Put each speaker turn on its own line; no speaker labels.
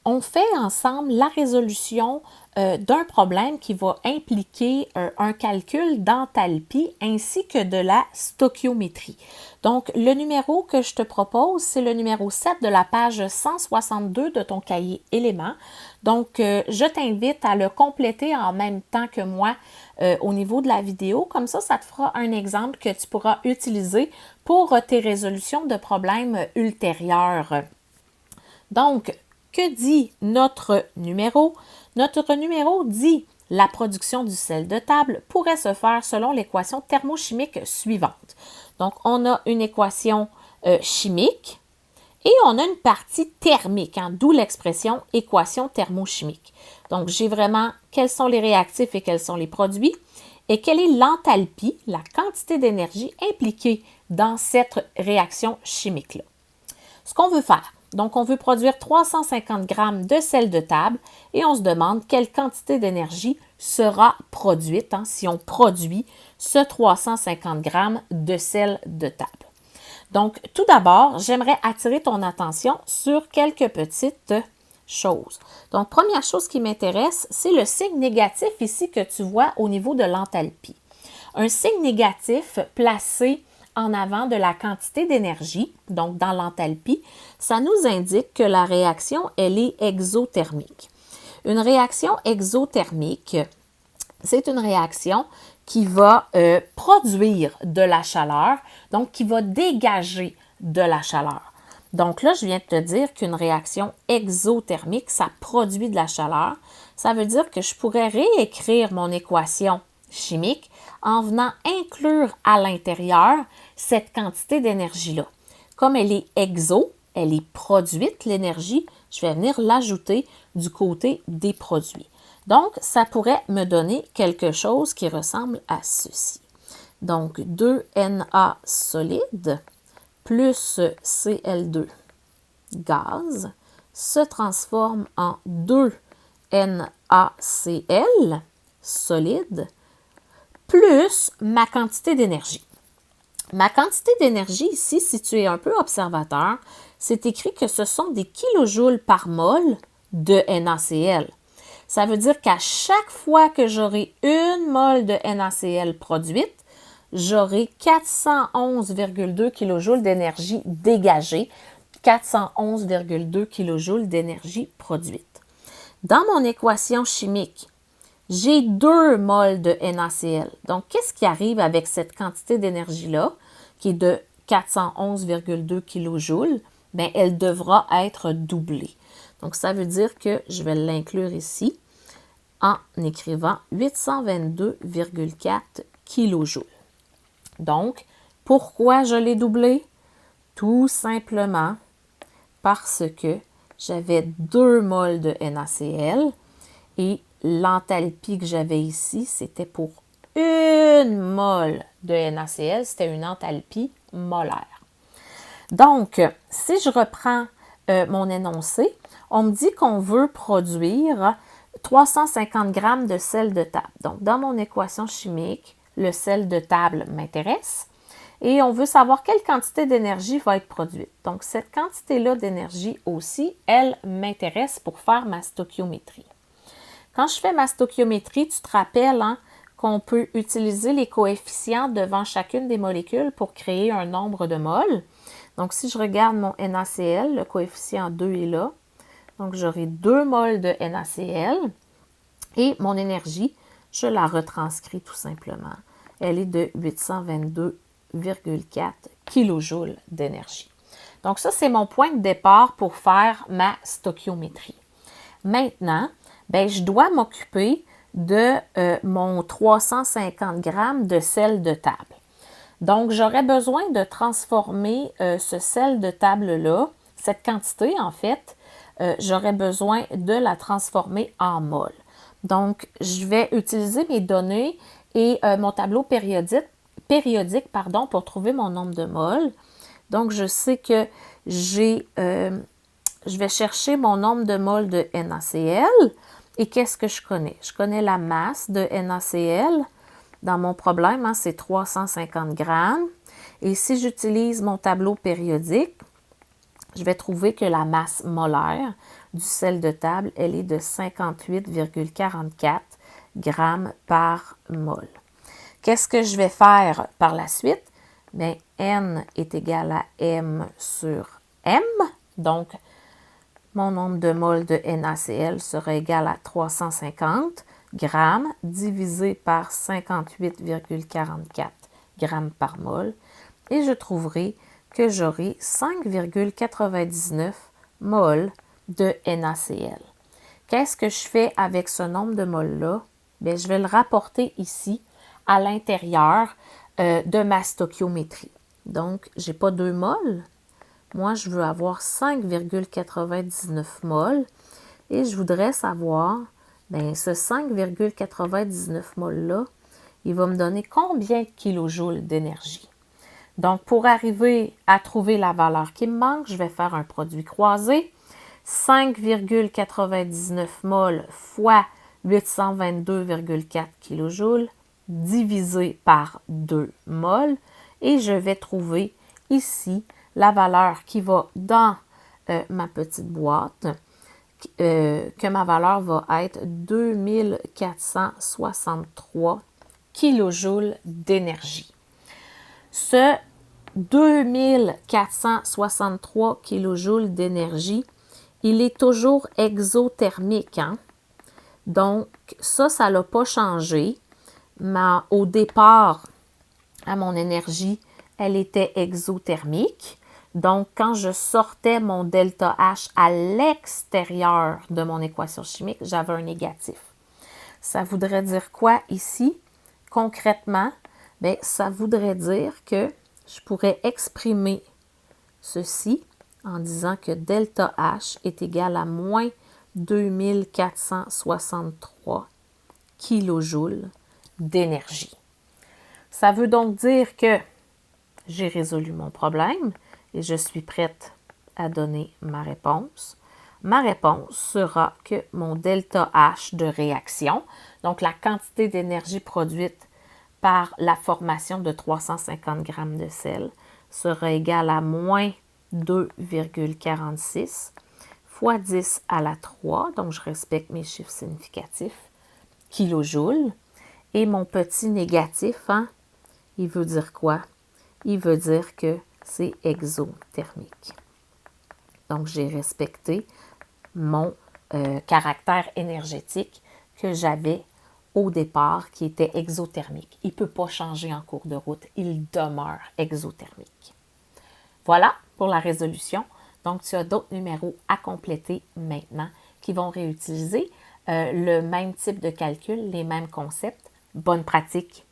on fait ensemble la résolution d'un problème qui va impliquer un calcul d'enthalpie ainsi que de la stoichiométrie. Donc, le numéro que je te propose, c'est le numéro 7 de la page 162 de ton cahier éléments. Donc, je t'invite à le compléter en même temps que moi au niveau de la vidéo. Comme ça te fera un exemple que tu pourras utiliser pour tes résolutions de problèmes ultérieurs. Donc, que dit notre numéro? Notre numéro dit la production du sel de table pourrait se faire selon l'équation thermochimique suivante. Donc, on a une équation chimique et on a une partie thermique, d'où l'expression équation thermochimique. Donc, j'ai vraiment quels sont les réactifs et quels sont les produits et quelle est l'enthalpie, la quantité d'énergie impliquée dans cette réaction chimique-là. Ce qu'on veut faire, donc on veut produire 350 g de sel de table et on se demande quelle quantité d'énergie sera produite si on produit ce 350 g de sel de table. Donc, tout d'abord, j'aimerais attirer ton attention sur quelques petites choses. Donc, première chose qui m'intéresse, c'est le signe négatif ici que tu vois au niveau de l'enthalpie. Un signe négatif placé en avant de la quantité d'énergie, donc dans l'enthalpie, ça nous indique que la réaction, elle est exothermique. Une réaction exothermique, c'est une réaction qui va produire de la chaleur, donc qui va dégager de la chaleur. Donc là, je viens de te dire qu'une réaction exothermique, ça produit de la chaleur. Ça veut dire que je pourrais réécrire mon équation chimique en venant inclure à l'intérieur cette quantité d'énergie-là. Comme elle est exo, elle est produite, l'énergie, je vais venir l'ajouter du côté des produits. Donc, ça pourrait me donner quelque chose qui ressemble à ceci. Donc, 2Na solide plus Cl2 gaz se transforme en 2NaCl solide plus ma quantité d'énergie. Ma quantité d'énergie ici, si tu es un peu observateur, c'est écrit que ce sont des kilojoules par mol de NaCl. Ça veut dire qu'à chaque fois que j'aurai une mol de NaCl produite, j'aurai 411,2 kJ d'énergie dégagée, 411,2 kJ d'énergie produite. Dans mon équation chimique, j'ai 2 mols de NaCl. Donc, qu'est-ce qui arrive avec cette quantité d'énergie-là, qui est de 411,2 kJ? Bien, elle devra être doublée. Donc, ça veut dire que je vais l'inclure ici en écrivant 822,4 kJ. Donc, pourquoi je l'ai doublé? Tout simplement parce que j'avais 2 mols de NaCl et l'enthalpie que j'avais ici, c'était pour une mol de NaCl, c'était une enthalpie molaire. Donc, si je reprends mon énoncé, on me dit qu'on veut produire 350 g de sel de table. Donc, dans mon équation chimique, le sel de table m'intéresse et on veut savoir quelle quantité d'énergie va être produite. Donc, cette quantité-là d'énergie aussi, elle m'intéresse pour faire ma stoichiométrie. Quand je fais ma stoichiométrie, tu te rappelles qu'on peut utiliser les coefficients devant chacune des molécules pour créer un nombre de moles. Donc, si je regarde mon NaCl, le coefficient 2 est là. Donc, j'aurai 2 mols de NaCl et mon énergie, je la retranscris tout simplement. Elle est de 822,4 kJ d'énergie. Donc, ça, c'est mon point de départ pour faire ma stoichiométrie. Maintenant, bien, je dois m'occuper de mon 350 g de sel de table. Donc, j'aurais besoin de transformer ce sel de table-là, cette quantité en fait, j'aurais besoin de la transformer en mol. Donc, je vais utiliser mes données et mon tableau périodique pour trouver mon nombre de moles. Donc, je sais que je vais chercher mon nombre de moles de NaCl. Et qu'est-ce que je connais? Je connais la masse de NaCl. Dans mon problème, c'est 350 grammes. Et si j'utilise mon tableau périodique, je vais trouver que la masse molaire du sel de table, elle est de 58,44 grammes par mol. Qu'est-ce que je vais faire par la suite? Bien, N est égal à M sur M. Donc, mon nombre de moles de NaCl sera égal à 350 grammes divisé par 58,44 grammes par mol. Et je trouverai que j'aurai 5,99 moles de NaCl. Qu'est-ce que je fais avec ce nombre de moles-là? Bien, je vais le rapporter ici à l'intérieur de ma stoichiométrie. Donc, je n'ai pas 2 moles. Moi, je veux avoir 5,99 moles et je voudrais savoir, bien, ce 5,99 moles-là, il va me donner combien de kilojoules d'énergie? Donc, pour arriver à trouver la valeur qui me manque, je vais faire un produit croisé. 5,99 moles fois 822,4 kJ divisé par 2 moles. Et je vais trouver ici la valeur qui va dans ma petite boîte, que ma valeur va être 2463 kJ d'énergie. Ce 2463 kJ d'énergie, il est toujours exothermique. Hein? Donc, ça n'a pas changé. Mais au départ, à mon énergie, elle était exothermique. Donc, quand je sortais mon delta H à l'extérieur de mon équation chimique, j'avais un négatif. Ça voudrait dire quoi ici? Concrètement, bien, ça voudrait dire que je pourrais exprimer ceci en disant que delta H est égal à moins 2463 kilojoules d'énergie. Ça veut donc dire que j'ai résolu mon problème et je suis prête à donner ma réponse. Ma réponse sera que mon delta H de réaction, donc la quantité d'énergie produite par la formation de 350 grammes de sel, sera égal à moins 2,46 fois 10 à la 3, donc je respecte mes chiffres significatifs, kilojoules. Et mon petit négatif, hein, il veut dire quoi? Il veut dire que c'est exothermique. Donc, j'ai respecté mon caractère énergétique que j'avais au départ, qui était exothermique. Il ne peut pas changer en cours de route. Il demeure exothermique. Voilà pour la résolution. Donc, tu as d'autres numéros à compléter maintenant qui vont réutiliser le même type de calcul, les mêmes concepts. Bonne pratique!